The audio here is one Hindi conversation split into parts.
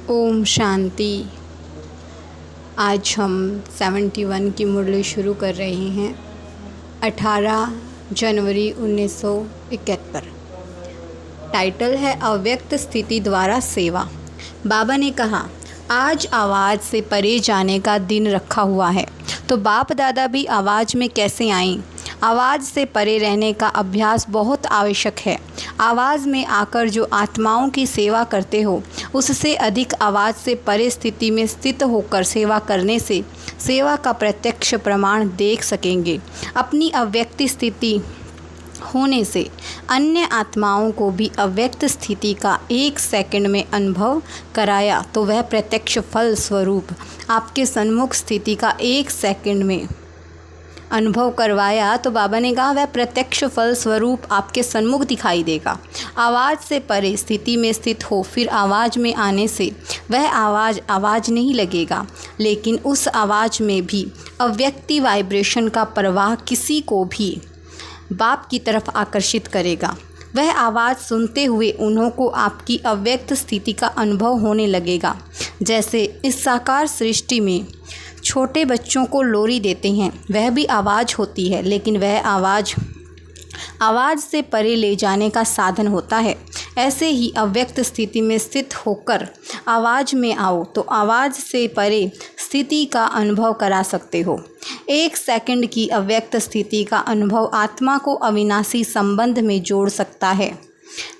ओम शांति। आज हम 71 की मुरली शुरू कर रहे हैं। 18 जनवरी 1971। टाइटल है अव्यक्त स्थिति द्वारा सेवा। बाबा ने कहा, आज आवाज़ से परे जाने का दिन रखा हुआ है, तो बाप दादा भी आवाज़ में कैसे आएं? आवाज़ से परे रहने का अभ्यास बहुत आवश्यक है। आवाज़ में आकर जो आत्माओं की सेवा करते हो, उससे अधिक आवाज़ से परे स्थिति में स्थित होकर सेवा करने से सेवा का प्रत्यक्ष प्रमाण देख सकेंगे। अपनी अव्यक्त स्थिति होने से अन्य आत्माओं को भी अव्यक्त स्थिति का 1 सेकंड में अनुभव कराया तो वह प्रत्यक्ष फल स्वरूप आपके सन्मुख स्थिति का 1 सेकंड में अनुभव करवाया तो बाबा ने कहा वह प्रत्यक्ष फल स्वरूप आपके सन्मुख दिखाई देगा। आवाज़ से परे स्थिति में स्थित हो फिर आवाज़ में आने से वह आवाज़ नहीं लगेगा, लेकिन उस आवाज़ में भी अव्यक्ति वाइब्रेशन का प्रवाह किसी को भी बाप की तरफ आकर्षित करेगा। वह आवाज़ सुनते हुए उन्हों को आपकी अव्यक्त स्थिति का अनुभव होने लगेगा। जैसे इस साकार सृष्टि में छोटे बच्चों को लोरी देते हैं, वह भी आवाज़ होती है, लेकिन वह आवाज़ से परे ले जाने का साधन होता है। ऐसे ही अव्यक्त स्थिति में स्थित होकर आवाज़ में आओ तो आवाज़ से परे स्थिति का अनुभव करा सकते हो। 1 सेकंड की अव्यक्त स्थिति का अनुभव आत्मा को अविनाशी संबंध में जोड़ सकता है।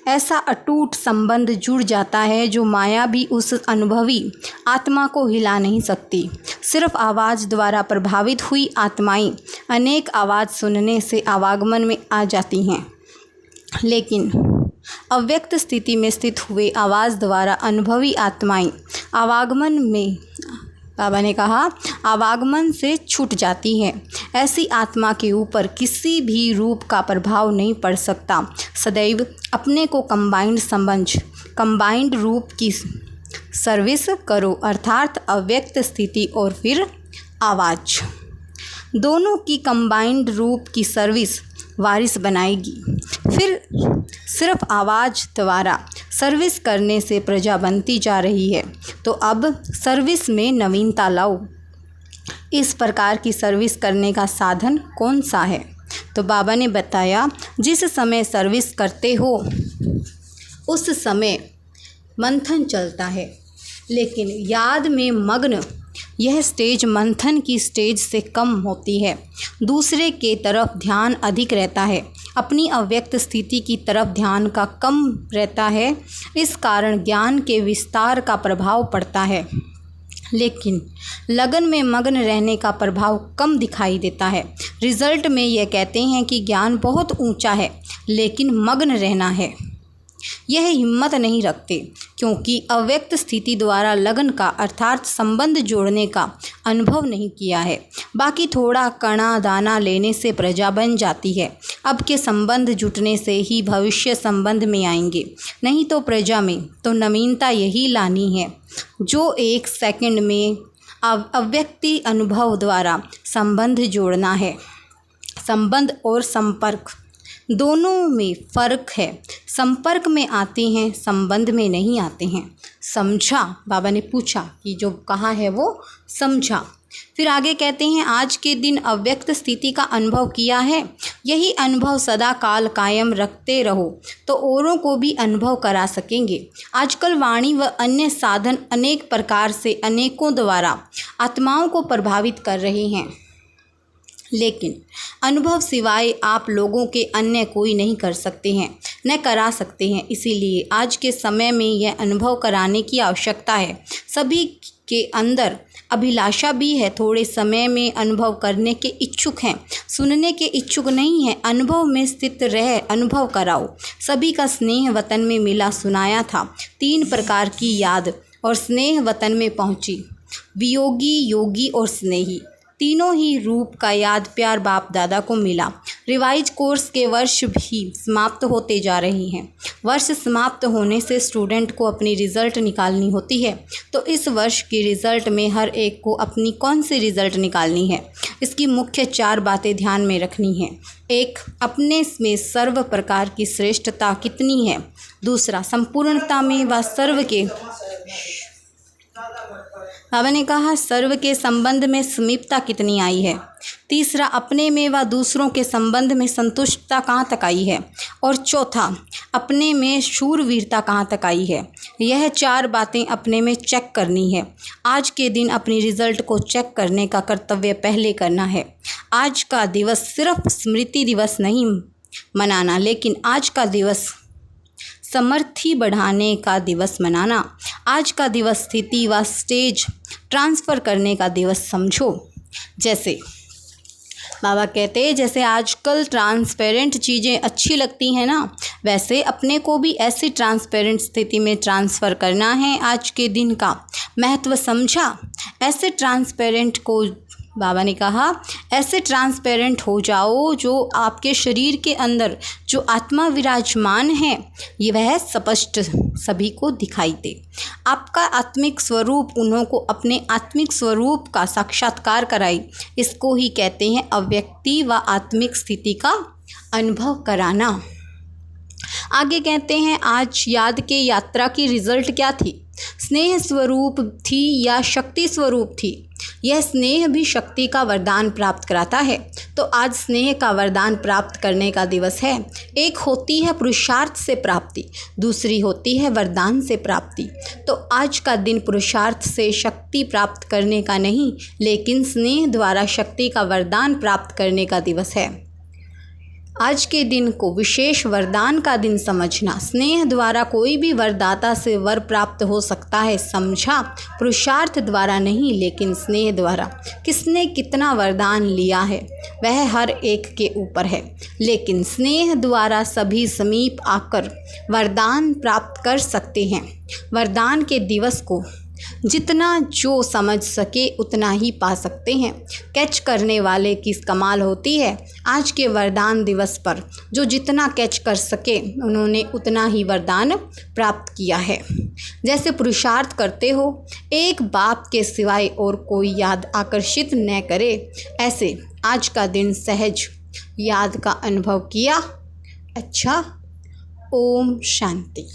ऐसा अटूट संबंध जुड़ जाता है जो माया भी उस अनुभवी आत्मा को हिला नहीं सकती। सिर्फ आवाज़ द्वारा प्रभावित हुई आत्माएं अनेक आवाज़ सुनने से आवागमन में आ जाती हैं, लेकिन अव्यक्त स्थिति में स्थित हुए आवाज़ द्वारा अनुभवी आत्माएं आवागमन में, बाबा ने कहा, आवागमन से छूट जाती हैं। ऐसी आत्मा के ऊपर किसी भी रूप का प्रभाव नहीं पड़ सकता। सदैव अपने को कंबाइंड रूप की सर्विस करो, अर्थात अव्यक्त स्थिति और फिर आवाज़, दोनों की कंबाइंड रूप की सर्विस वारिस बनाएगी। फिर सिर्फ आवाज़ द्वारा सर्विस करने से प्रजा बनती जा रही है, तो अब सर्विस में नवीनता लाओ। इस प्रकार की सर्विस करने का साधन कौन सा है? तो बाबा ने बताया, जिस समय सर्विस करते हो उस समय मंथन चलता है, लेकिन याद में मग्न यह स्टेज मंथन की स्टेज से कम होती है। दूसरे के तरफ ध्यान अधिक रहता है, अपनी अव्यक्त स्थिति की तरफ ध्यान का कम रहता है। इस कारण ज्ञान के विस्तार का प्रभाव पड़ता है, लेकिन लगन में मग्न रहने का प्रभाव कम दिखाई देता है। रिजल्ट में यह कहते हैं कि ज्ञान बहुत ऊंचा है, लेकिन मग्न रहना है यह हिम्मत नहीं रखते, क्योंकि अव्यक्त स्थिति द्वारा लगन का अर्थात संबंध जोड़ने का अनुभव नहीं किया है। बाकी थोड़ा कणा दाना लेने से प्रजा बन जाती है। अब के संबंध जुटने से ही भविष्य संबंध में आएंगे, नहीं तो प्रजा में तो नवीनता यही लानी है जो 1 सेकंड में अव्यक्ति अनुभव द्वारा संबंध जोड़ना है। संबंध और संपर्क दोनों में फ़र्क है। संपर्क में आते हैं, संबंध में नहीं आते हैं। समझा? बाबा ने पूछा कि जो कहा है वो समझा। फिर आगे कहते हैं, आज के दिन अव्यक्त स्थिति का अनुभव किया है, यही अनुभव सदा काल कायम रखते रहो तो औरों को भी अनुभव करा सकेंगे। आजकल वाणी व अन्य साधन अनेक प्रकार से अनेकों द्वारा आत्माओं को प्रभावित कर रहे हैं, लेकिन अनुभव सिवाय आप लोगों के अन्य कोई नहीं कर सकते हैं, न करा सकते हैं। इसीलिए आज के समय में यह अनुभव कराने की आवश्यकता है। सभी के अंदर अभिलाषा भी है, थोड़े समय में अनुभव करने के इच्छुक हैं, सुनने के इच्छुक नहीं हैं। अनुभव में स्थित रह अनुभव कराओ। सभी का स्नेह वतन में मिला सुनाया था। 3 प्रकार की याद और स्नेह वतन में पहुंची, वियोगी, योगी और स्नेही। तीनों ही रूप का याद प्यार बाप दादा को मिला। रिवाइज कोर्स के वर्ष भी समाप्त होते जा रहे हैं। वर्ष समाप्त होने से स्टूडेंट को अपनी रिज़ल्ट निकालनी होती है, तो इस वर्ष की रिज़ल्ट में हर एक को अपनी कौन सी रिज़ल्ट निकालनी है, इसकी मुख्य 4 बातें ध्यान में रखनी हैं। 1, अपने में सर्व प्रकार की श्रेष्ठता कितनी है। दूसरा, संपूर्णता में व सर्व के बाबा ने कहा सर्व के संबंध में समीपता कितनी आई है। तीसरा, अपने में व दूसरों के संबंध में संतुष्टता कहाँ तक आई है। और चौथा, अपने में शूरवीरता कहाँ तक आई है। यह 4 बातें अपने में चेक करनी है। आज के दिन अपनी रिज़ल्ट को चेक करने का कर्तव्य पहले करना है। आज का दिवस सिर्फ स्मृति दिवस नहीं मनाना, लेकिन आज का दिवस समर्थी बढ़ाने का दिवस मनाना। आज का दिवस स्थिति व स्टेज ट्रांसफ़र करने का दिवस समझो। जैसे बाबा कहते हैं जैसे आजकल ट्रांसपेरेंट चीज़ें अच्छी लगती हैं ना, वैसे अपने को भी ऐसी ट्रांसपेरेंट स्थिति में ट्रांसफ़र करना है। आज के दिन का महत्व समझा। ऐसे ट्रांसपेरेंट को बाबा ने कहा ऐसे ट्रांसपेरेंट हो जाओ जो आपके शरीर के अंदर जो आत्मा विराजमान है ये वह स्पष्ट सभी को दिखाई दे। आपका आत्मिक स्वरूप उन्हों को अपने आत्मिक स्वरूप का साक्षात्कार कराई। इसको ही कहते हैं अव्यक्ति व आत्मिक स्थिति का अनुभव कराना। आगे कहते हैं आज याद के यात्रा की रिजल्ट क्या थी। स्नेह स्वरूप थी या शक्ति स्वरूप थी। यह स्नेह भी शक्ति का वरदान प्राप्त कराता है। तो आज स्नेह का वरदान प्राप्त करने का दिवस है। एक होती है पुरुषार्थ से प्राप्ति, दूसरी होती है वरदान से प्राप्ति। तो आज का दिन पुरुषार्थ से शक्ति प्राप्त करने का नहीं, लेकिन स्नेह द्वारा शक्ति का वरदान प्राप्त करने का दिवस है। आज के दिन को विशेष वरदान का दिन समझना। स्नेह द्वारा कोई भी वरदाता से वर प्राप्त हो सकता है, समझा। पुरुषार्थ द्वारा नहीं, लेकिन स्नेह द्वारा। किसने कितना वरदान लिया है वह हर एक के ऊपर है, लेकिन स्नेह द्वारा सभी समीप आकर वरदान प्राप्त कर सकते हैं। वरदान के दिवस को जितना जो समझ सके उतना ही पा सकते हैं। कैच करने वाले की कमाल होती है। आज के वरदान दिवस पर जो जितना कैच कर सके उन्होंने उतना ही वरदान प्राप्त किया है। जैसे पुरुषार्थ करते हो एक बाप के सिवाय और कोई याद आकर्षित न करे, ऐसे आज का दिन सहज याद का अनुभव किया। अच्छा, ओम शांति।